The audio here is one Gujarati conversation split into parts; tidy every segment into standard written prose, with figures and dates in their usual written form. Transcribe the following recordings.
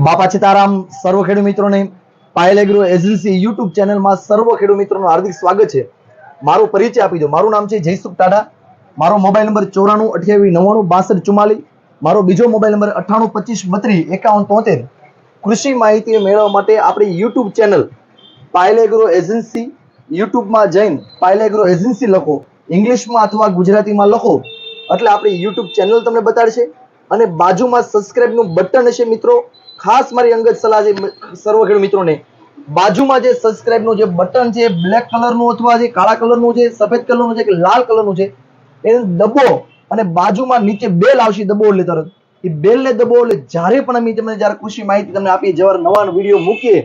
બાપા સીતારામ. સર્વ ખેડૂત મિત્રોને પાયલ એગ્રો એજન્સી યુટ્યુબ ચેનલમાં સર્વ ખેડૂત મિત્રોનું હાર્દિક સ્વાગત છે. મારો પરિચય આપી દો. મારું નામ છે જયસુખ ટાડા. મારો મોબાઈલ નંબર 9428926244. મારો બીજો મોબાઈલ નંબર 9825325173. કૃષિ માહિતી મેળવવા માટે આપણી YouTube channel Payal agro agency યુટ્યુબમાં જઈને પાયલ એગ્રો એજન્સી લખો, ઇંગ્લિશમાં અથવા ગુજરાતીમાં લખો એટલે આપણી યુટ્યુબ ચેનલ તમને બતાડશે. અને બાજુમાં સબસ્ક્રાઇબનું બટન હશે મિત્રો. ખાસ મારી અંગત સલાહ છે સર્વ ખેડૂત મિત્રોને, બાજુમાં જે સબસ્ક્રાઇબનું જે બટન છે બ્લેક કલરનું અથવા જે કાળા કલરનું છે, સફેદ કલરનું છે કે લાલ કલરનું છે, એને દબો અને બાજુમાં નીચે બેલ આવશે, દબો એટલે તરત એ બેલને દબો એટલે જ્યારે પણ અમે તમને જ્યારે કૃષિ માહિતી તમને આપીએ, જ્યારે નવા વિડીયો મૂકીએ,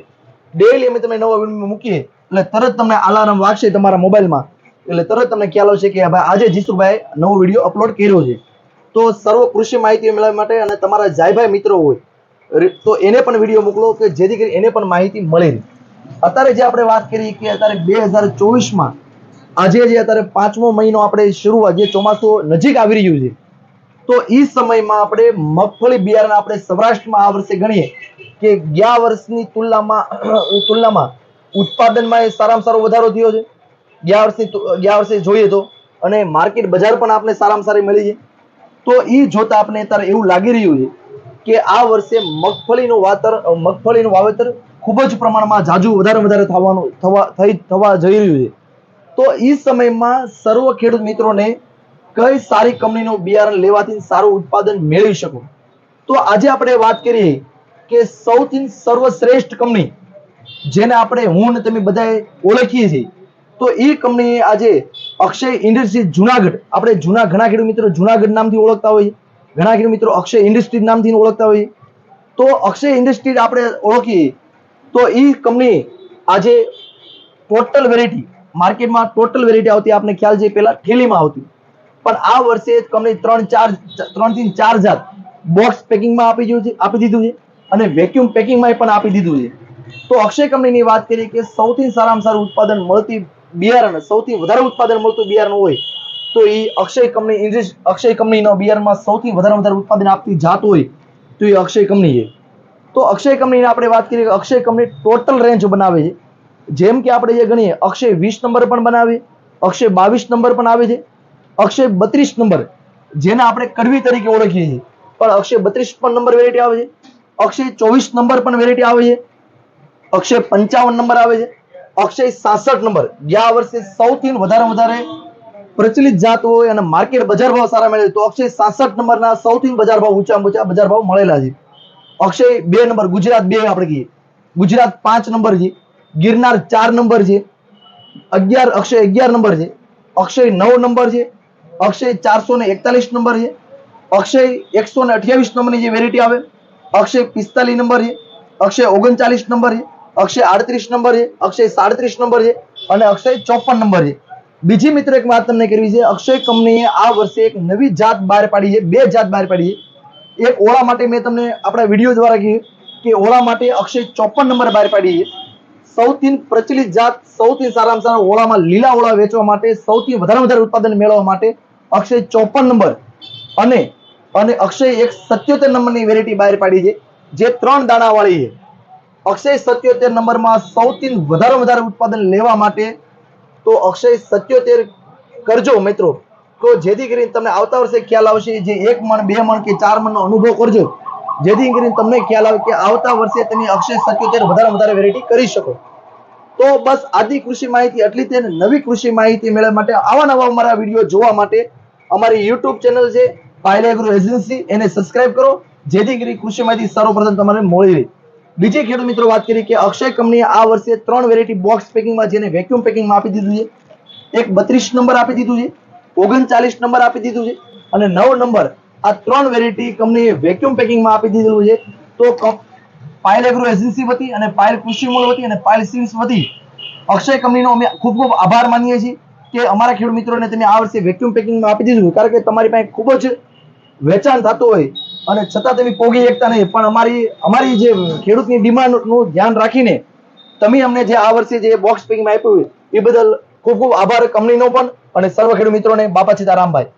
ડેઈલી અમે તમને નવા વિડીયો મૂકીએ એટલે તરત તમને અલાર્મ વાગશે તમારા મોબાઈલમાં, એટલે તરત તમને ખ્યાલ આવશે કે ભાઈ આજે જીસુભાઈ નવો વિડીયો અપલોડ કર્યો છે. તો સર્વ કૃષિ માહિતી મેળવવા માટે અને તમારા જાયભાઈ મિત્રો હોય તો એને પણ વિડીયો મોકલો કે જેથી કરી એને પણ માહિતી મળે. અત્યારે જે આપણે વાત કરીએ કે અત્યારે 2024માં આજે જે અત્યારે 5મો મહિનો આપણે શરૂઆત, જે ચોમાસું નજીક આવી રહ્યું છે, તો એ સમયમાં આપણે મગફળી બિયારણ આપણે સૌરાષ્ટ્રમાં આ વર્ષે ગણીએ કે ગયા વર્ષની તુલનામાં ઉત્પાદનમાં સારામાં સારો વધારો થયો છે. ગયા વર્ષે જોઈએ તો, અને માર્કેટ બજાર પણ આપણે સારામાં સારી મળી છે. તો એ જોતા આપણે અત્યારે એવું લાગી રહ્યું છે કે આ વર્ષે મગફળીનું વાવેતર ખૂબ જ પ્રમાણમાં વધારે થવા જઈ રહ્યું છે. તો એ સમયમાં સર્વ ખેડૂત મિત્રોને કઈ સારી કંપનીનું બિયારણ લેવાથી સારું ઉત્પાદન મેળવી શકો. તો આજે આપણે વાત કરીએ કે સૌથી સર્વશ્રેષ્ઠ કંપની જેને હું ને તમે બધાએ ઓળખીએ છીએ, તો એ કંપની આજે અક્ષય ઇન્ડસ્ટ્રીઝ જુનાગઢ. આપણે ઘણા ખેડૂત મિત્રો જુનાગઢ નામથી ઓળખતા હોઈએ, ઘણા ખેડૂત મિત્રો અક્ષય ઇન્ડસ્ટ્રીઝ નામથી ઓળખતા હોઈએ. તો અક્ષય ઇન્ડસ્ટ્રીઝ આપણે ઓળખીએ તો એ કંપની આજે ટોટલ વેરાયટી માર્કેટમાં ટોટલ વેરાયટી આવતી, આપણે ખ્યાલ છે પહેલા ઠેલીમાં આવતી, પણ આ વર્ષે કંપની 3 થી 4 જાત બોક્સ પેકિંગમાં આપી દીધું છે અને વેક્યુમ પેકિંગમાં પણ આપી દીધું છે. તો અક્ષય કંપનીની વાત કરીએ કે સૌથી સારામાં સારું ઉત્પાદન મળતી બિયારણ, સૌથી વધારે ઉત્પાદન મળતું બિયારણ હોય તો એ અક્ષય કંપનીનો બિયારણમાં સૌથી વધારે ઉત્પાદન આપતી જાત હોય તો એ અક્ષય કંપની છે. તો અક્ષય કંપનીની આપણે વાત કરીએ કે અક્ષય કંપની ટોટલ રેન્જ બનાવે છે. જેમ કે આપણે જે ગણીએ અક્ષય 20 નંબર પણ બનાવે, અક્ષય 22 નંબર પણ આવે છે, અક્ષય 32 નંબર જેને આપણે કડવી તરીકે ઓળખીએ છીએ પણ અક્ષય 32 પણ નંબર વેરાયટી આવે છે, અક્ષય 24 નંબર પણ વેરાયટી આવે છે, અક્ષય 55 નંબર આવે છે, અક્ષય 66 નંબર ગયા વર્ષે સૌથી વધારે પ્રચલિત જાત હોય અને માર્કેટ બજાર ભાવ સારા મળે તો અક્ષય 66 નંબરના સૌથી બજાર ભાવ ઊંચા બજાર ભાવ મળેલા છે. અક્ષય 2 નંબર ગુજરાત 2 આપણે કહીએ, ગુજરાત 5 નંબર છે, ગિરનાર 4 નંબર છે, અક્ષય 11 નંબર છે, અક્ષય 9 નંબર છે, અક્ષય 441 નંબર છે, અક્ષય 128 નંબરની જે વેરાયટી આવે, અક્ષય 45 નંબર છે, અક્ષય 39 નંબર છે, અક્ષય 38 નંબર છે, અક્ષય 37 નંબર છે અને અક્ષય 54 નંબર છે. બીજી મિત્ર એક વાત તમને કરવી છે, અક્ષય કંપનીએ આ વર્ષે એક નવી જાત બહાર પાડી છે, 2 જાત બહાર પાડી છે. એક ઓળા માટે મેં તમને આપણા વિડીયો દ્વારા કહ્યું કે ઓળા માટે અક્ષય 54 નંબર બહાર પાડી છે. સૌથી પ્રચલિત જાત, સૌથી સારામાં સારા ઓળામાં લીલા ઓળા વેચવા માટે, સૌથી વધારે ઉત્પાદન મેળવવા માટે અક્ષય 54 નંબર અને અક્ષય 177 નંબરની વેરાયટી બહાર પાડી છે જે 3 દાણા વાળી છે. અક્ષય 77 નંબરમાં સૌથી વધારે ઉત્પાદન લેવા માટે તો અક્ષય 77 કરજો મિત્રો, તો જેથી કરીને તમને આવતા વર્ષે ખ્યાલ આવશે, જે 1 મણ 2 મણ કે 4 મણનો અનુભવ કરજો, જેથી કરીને તમને ખ્યાલ આવે કે આવતા વર્ષે તમે અક્ષય 77 વધારે વેરાયટી કરી શકો. તો બસ આજની કૃષિ માહિતી આટલી છે. નવી કૃષિ માહિતી મેળવવા માટે, આવા નવા અમારા વિડીયો જોવા માટે અમારી યુટ્યુબ ચેનલ છે પાયલ એગ્રો એજન્સી, એને સબસ્ક્રાઇબ કરો જેથી કરી કૃષિ માહિતી સર્વપ્રથમ તમારે મળી રહે. બીજી ખેડૂત મિત્રો વાત કરીએ કે અક્ષય કંપનીએ આ વર્ષે 3 વેરાયટી બોક્સ પેકિંગમાં જેને વેક્યુમ પેકિંગમાં આપી દીધું છે. એક 32 નંબર આપી દીધું છે, 39 નંબર આપી દીધું છે અને 9 નંબર. આ 3 વેરાયટી કંપનીએ વેક્યુમ પેકિંગમાં આપી દીધેલું છે. તો પાયલ એગ્રો એજન્સી વતી અને પાયલ કૃષિ મૂળ વતી અને પાયલ સીડ્સ વતી અક્ષય કંપનીનો અમે ખૂબ આભાર માનીએ છીએ કે અમારા ખેડૂત મિત્રોને તમે આ વર્ષે વેક્યુમ પેકિંગમાં આપી દીધું, કારણ કે તમારી પાસે ખૂબ જ વેચાણ થતું હોય અને છતાં તમે પોગી શકતા નહીં, પણ અમારી જે ખેડૂતની ડિમાન્ડનું ધ્યાન રાખીને તમે અમને જે આ વર્ષે જે બોક્સ પેકિંગમાં આપ્યું એ બદલ ખૂબ આભાર કંપનીનો પણ અને સર્વ ખેડૂત મિત્રોને. બાપા સીતારામભાઈ.